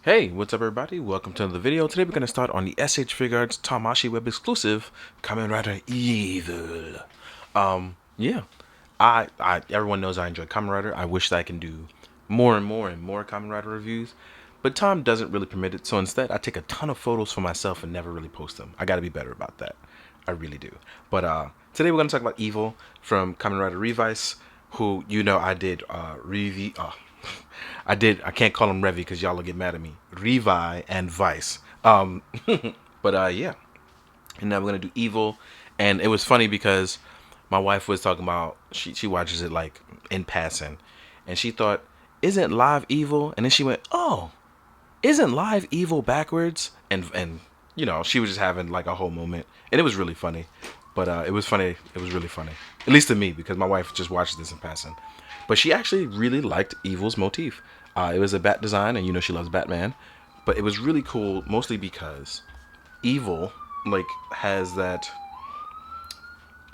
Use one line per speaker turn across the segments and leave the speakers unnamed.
Hey, what's up everybody? Welcome to another video. Today we're going to start on the SH Figuarts Tamashi Web exclusive Kamen Rider Evil. Yeah. Everyone knows I enjoy Kamen Rider. I wish that I can do more and more Kamen Rider reviews, but time doesn't really permit it. So instead, I take a ton of photos for myself and never really post them. I got to be better about that. I really do. But today we're going to talk about Evil from Kamen Rider Revice, who I did review. I can't call him Revi because y'all will get mad at me. Revi and Vice. But yeah. And now we're gonna do Evil. And it was funny because my wife was talking about she watches it like in passing, and she thought, "Isn't Live Evil?" And then she went, "Oh, isn't Live Evil backwards?" And she was just having like a whole moment, and it was really funny. But it was funny. It was really funny, at least to me, because my wife just watched this in passing. But she actually really liked Evil's motif. It was a bat design, and she loves Batman. But it was really cool, mostly because Evil has that.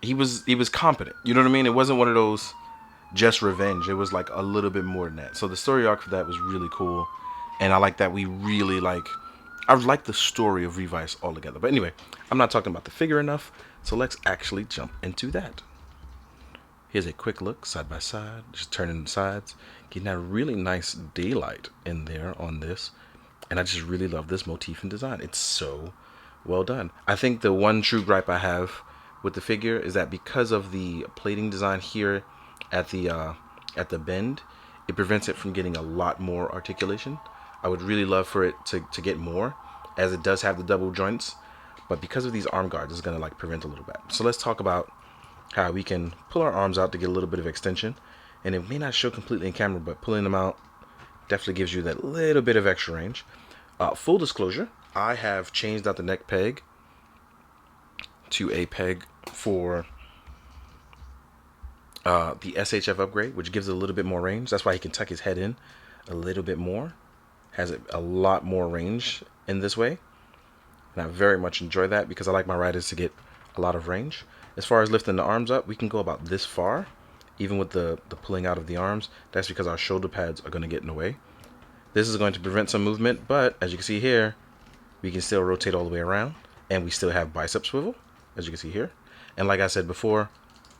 He was competent. You know what I mean? It wasn't one of those just revenge. It was like a little bit more than that. So the story arc for that was really cool, and I like that we really like. I like the story of Revice altogether. But anyway, I'm not talking about the figure enough, so let's actually jump into that. Here's a quick look side by side, just turning the sides, getting that really nice daylight in there on this. And I just really love this motif and design. It's so well done. I think the one true gripe I have with the figure is that because of the plating design here at the bend, it prevents it from getting a lot more articulation. I would really love for it to get more, as it does have the double joints, but because of these arm guards, it's gonna prevent a little bit. So let's talk about how we can pull our arms out to get a little bit of extension. And it may not show completely in camera, but pulling them out definitely gives you that little bit of extra range. Full disclosure, I have changed out the neck peg to a peg for the SHF upgrade, which gives it a little bit more range. That's why he can tuck his head in a little bit more. Has a lot more range in this way. And I very much enjoy that because I like my riders to get a lot of range. As far as lifting the arms up, we can go about this far, even with the pulling out of the arms. That's because our shoulder pads are going to get in the way. This is going to prevent some movement, but as you can see here, we can still rotate all the way around, and we still have bicep swivel, as you can see here. And like I said before,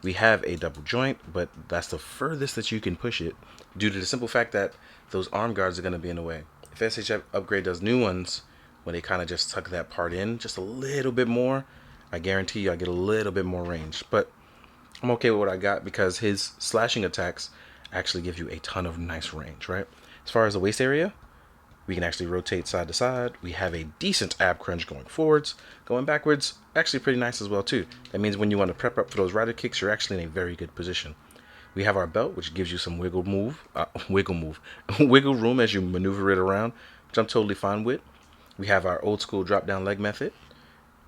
we have a double joint, but that's the furthest that you can push it due to the simple fact that those arm guards are going to be in the way. If SHF upgrade does new ones, when they kind of just tuck that part in just a little bit more, I guarantee you I get a little bit more range. But I'm okay with what I got because his slashing attacks actually give you a ton of nice range, right? As far as the waist area, we can actually rotate side to side. We have a decent ab crunch going forwards. Going backwards, actually pretty nice as well too. That means when you want to prep up for those rider kicks, you're actually in a very good position. We have our belt, which gives you some wiggle room as you maneuver it around, which I'm totally fine with. We have our old school drop down leg method.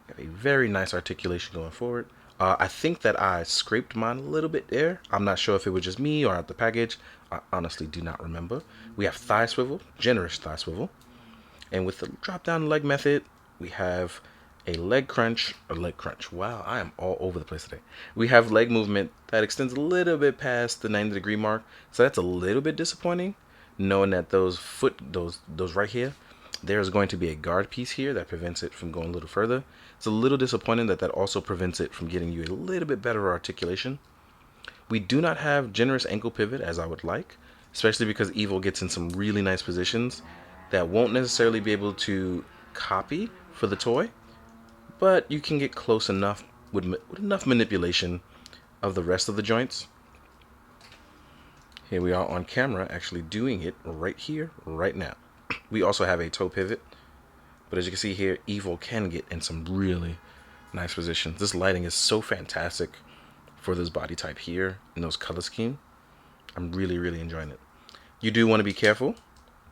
We have a very nice articulation going forward. I think that I scraped mine a little bit there. I'm not sure if it was just me or out the package. I honestly do not remember. We have thigh swivel, generous thigh swivel. And with the drop down leg method, we have a leg crunch. Wow, I am all over the place today. We have leg movement that extends a little bit past the 90-degree mark. So that's a little bit disappointing, knowing that those right here, there's going to be a guard piece here that prevents it from going a little further. It's a little disappointing that also prevents it from getting you a little bit better articulation. We do not have generous ankle pivot as I would like, especially because Evil gets in some really nice positions that won't necessarily be able to copy for the toy, but you can get close enough with enough manipulation of the rest of the joints. Here we are on camera actually doing it right here, right now. We also have a toe pivot, but as you can see here, Evil can get in some really nice positions. This lighting is so fantastic for this body type here in those color scheme. I'm really, really enjoying it. You do want to be careful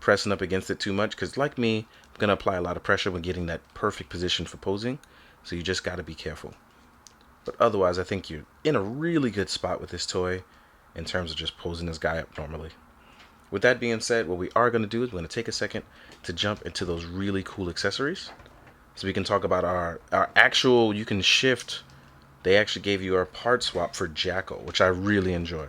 pressing up against it too much because, like me, I'm going to apply a lot of pressure when getting that perfect position for posing, so you just got to be careful. But otherwise, I think you're in a really good spot with this toy in terms of just posing this guy up normally. With that being said, what we are going to do is we're going to take a second to jump into those really cool accessories. So we can talk about our actual, you can shift. They actually gave you our part swap for Jackal, which I really enjoy.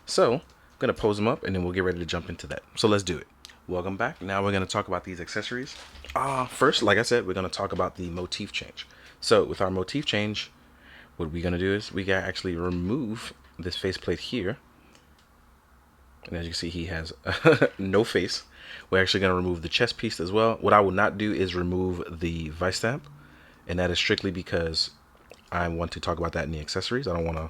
So I'm going to pose them up and then we'll get ready to jump into that. So let's do it. Welcome back. Now we're going to talk about these accessories. First, like I said, we're going to talk about the motif change. So with our motif change, what we're going to do is we got to actually remove this faceplate here. And as you can see, he has no face. We're actually going to remove the chest piece as well. What I will not do is remove the vice stamp. And that is strictly because I want to talk about that in the accessories. I don't want to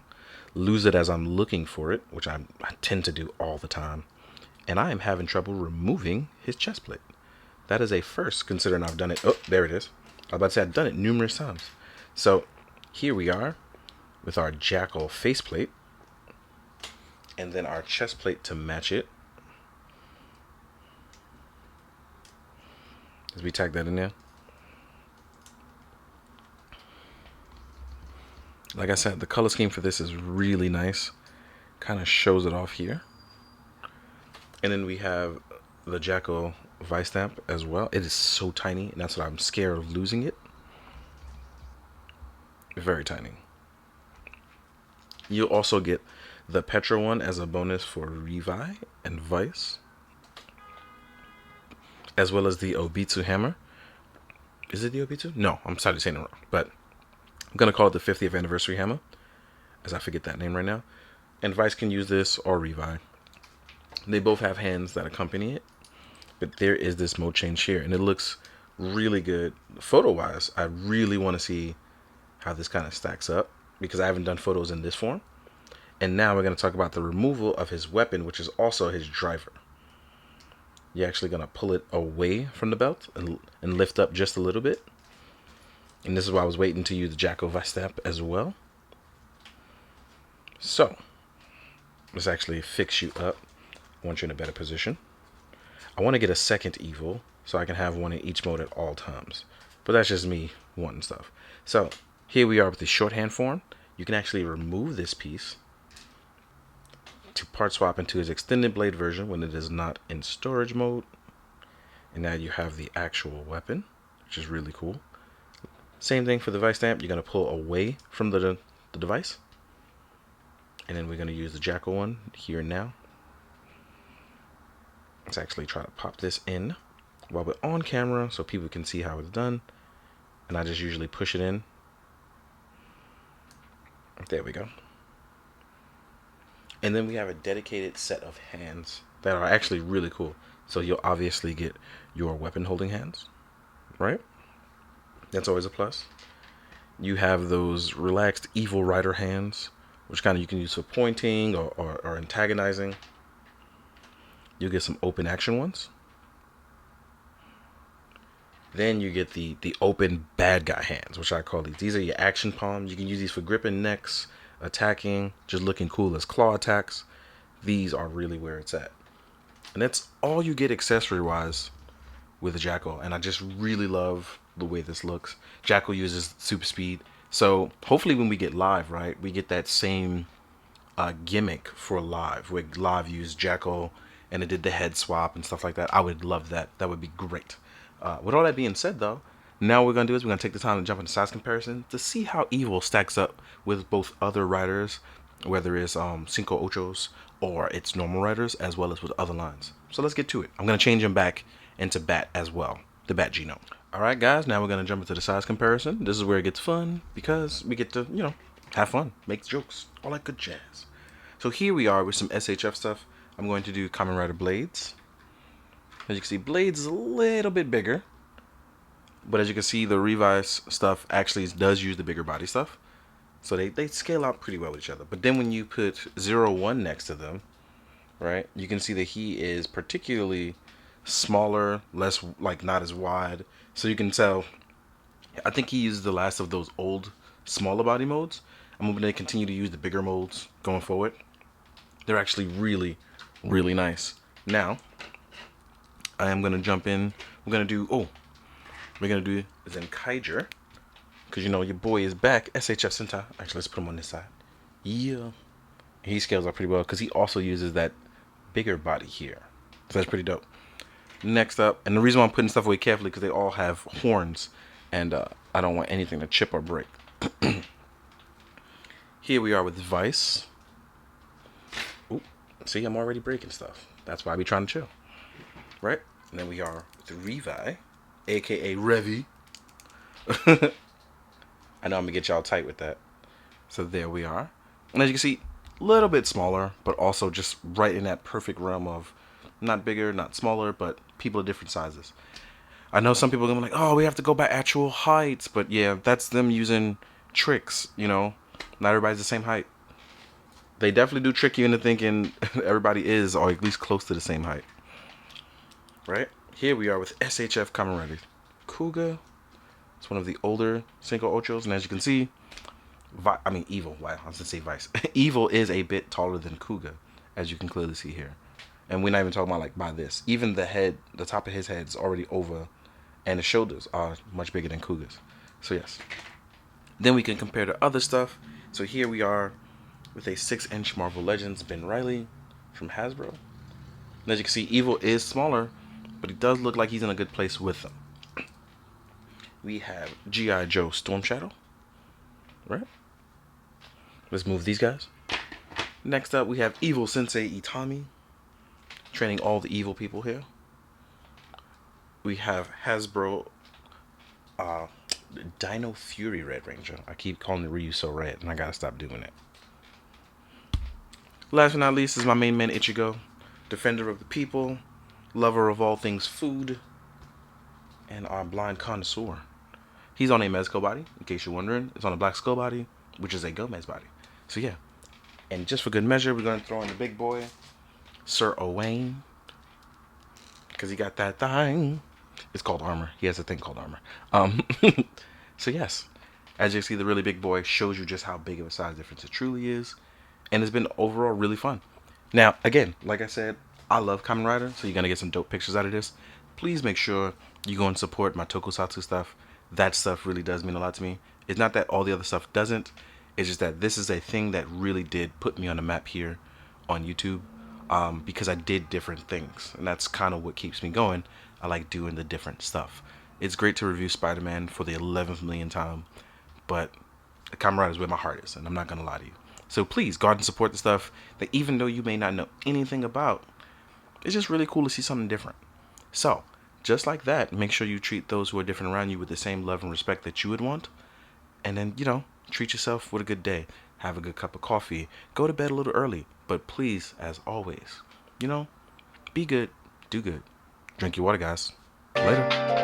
lose it as I'm looking for it, which I tend to do all the time. And I am having trouble removing his chest plate. That is a first, considering I've done it. Oh, there it is. I was about to say I've done it numerous times. So here we are with our jackal faceplate, and then our chest plate to match it. As we tag that in there. Like I said, the color scheme for this is really nice. Kind of shows it off here. And then we have the jackal vice stamp as well. It is so tiny, and that's what I'm scared of losing it. Very tiny. You'll also get the Petra one as a bonus for Revi and Vice, as well as the Obitsu hammer. Is it the Obitsu? No, I'm sorry to say it wrong, but I'm gonna call it the 50th anniversary hammer, as I forget that name right now. And Vice can use this, or Revi. They both have hands that accompany it, but there is this mode change here, and it looks really good photo-wise. I really want to see how this kind of stacks up, because I haven't done photos in this form. And now we're going to talk about the removal of his weapon, which is also his driver. You're actually going to pull it away from the belt and lift up just a little bit. And this is why I was waiting to use the jackal vice stamp as well. So let's actually fix you up. I want you in a better position. I want to get a second evil so I can have one in each mode at all times. But that's just me wanting stuff. So here we are with the shorthand form. You can actually remove this piece to part swap into his extended blade version when it is not in storage mode. And now you have the actual weapon, which is really cool. Same thing for the vice stamp. You're going to pull away from the device. And then we're going to use the jackal one here now. Let's actually try to pop this in while we're on camera so people can see how it's done. And I just usually push it in. There we go. And then we have a dedicated set of hands that are actually really cool. So you'll obviously get your weapon holding hands, right? That's always a plus. You have those relaxed evil rider hands, which kind of you can use for pointing or antagonizing. You'll get some open action ones. Then you get the open bad guy hands, which I call these. These are your action palms. You can use these for gripping necks, attacking, just looking cool as claw attacks. These are really where it's at. And that's all you get accessory-wise with the jackal. And I just really love the way this looks. Jackal uses super speed. So hopefully when we get live, right, we get that same gimmick for live, where live used jackal and it did the head swap and stuff like that. I would love that. That would be great. With all that being said, though, now what we're going to do is we're going to take the time to jump into size comparison to see how Evil stacks up with both other riders, whether it's Cinco Ochos or it's normal riders, as well as with other lines. So let's get to it. I'm going to change him back into Bat as well, the Bat genome. All right, guys, now we're going to jump into the size comparison. This is where it gets fun because we get to, have fun, make jokes, all that good jazz. So here we are with some SHF stuff. I'm going to do Kamen Rider Blades. As you can see, Blades is a little bit bigger. But as you can see, the Revice stuff actually does use the bigger body stuff. So they scale out pretty well with each other. But then when you put 01 next to them, right, you can see that he is particularly smaller, less, like, not as wide. So you can tell, I think he uses the last of those old, smaller body modes. I'm hoping they continue to use the bigger modes going forward. They're actually really, really nice. Now, I am going to jump in. We're going to do Zenkaiger. Because, your boy is back. SHF Sentai. Actually, let's put him on this side. Yeah. He scales up pretty well because he also uses that bigger body here. So that's pretty dope. Next up, and the reason why I'm putting stuff away carefully because they all have horns. And I don't want anything to chip or break. Here we are with Vice. Ooh, see, I'm already breaking stuff. That's why I be trying to chill. Right? And then we are with Revi, aka Revi. I know I'm gonna get y'all tight with that. So there we are. And as you can see, a little bit smaller, but also just right in that perfect realm of not bigger, not smaller, but people of different sizes. I know some people are gonna be like, oh, we have to go by actual heights, but yeah, that's them using tricks, you know. Not everybody's the same height. They definitely do trick you into thinking everybody is, or at least close to the same height. Right? Here we are with SHF Kamen Rider Kuga. It's one of the older Senko Ochos, and as you can see, Evil. Wow, I was gonna say Vice. Evil is a bit taller than Kuga, as you can clearly see here. And we're not even talking about like by this. Even the head, the top of his head is already over, and the shoulders are much bigger than Kuga's. So yes. Then we can compare to other stuff. So here we are with a 6-inch Marvel Legends Ben Reilly from Hasbro. And as you can see, Evil is smaller, but he does look like he's in a good place with them. We have G.I. Joe Storm Shadow. Right? Let's move these guys. Next up, we have Evil Sensei Itami, training all the evil people here. We have Hasbro Dino Fury Red Ranger. I keep calling the Ryu so red, and I gotta stop doing it. Last but not least is my main man Ichigo, defender of the people, lover of all things food, and our blind connoisseur. He's on a Mezco body, in case you're wondering. It's on a Black Skull body, which is a Gomez body. So yeah. And just for good measure, we're going to throw in the big boy, Sir Owain. Because he got that thing. It's called armor. He has a thing called armor. So yes. As you see, the really big boy shows you just how big of a size difference it truly is. And it's been overall really fun. Now, again, like I said, I love Kamen Rider, so you're going to get some dope pictures out of this. Please make sure you go and support my Tokusatsu stuff. That stuff really does mean a lot to me. It's not that all the other stuff doesn't. It's just that this is a thing that really did put me on the map here on YouTube, because I did different things. And that's kind of what keeps me going. I like doing the different stuff. It's great to review Spider-Man for the 11th million time, but Kamen Rider is where my heart is, and I'm not going to lie to you. So please go out and support the stuff that even though you may not know anything about, it's just really cool to see something different. So, just like that, make sure you treat those who are different around you with the same love and respect that you would want. And then, you know, treat yourself with a good day. Have a good cup of coffee. Go to bed a little early. But please, as always, you know, be good, do good. Drink your water, guys. Later.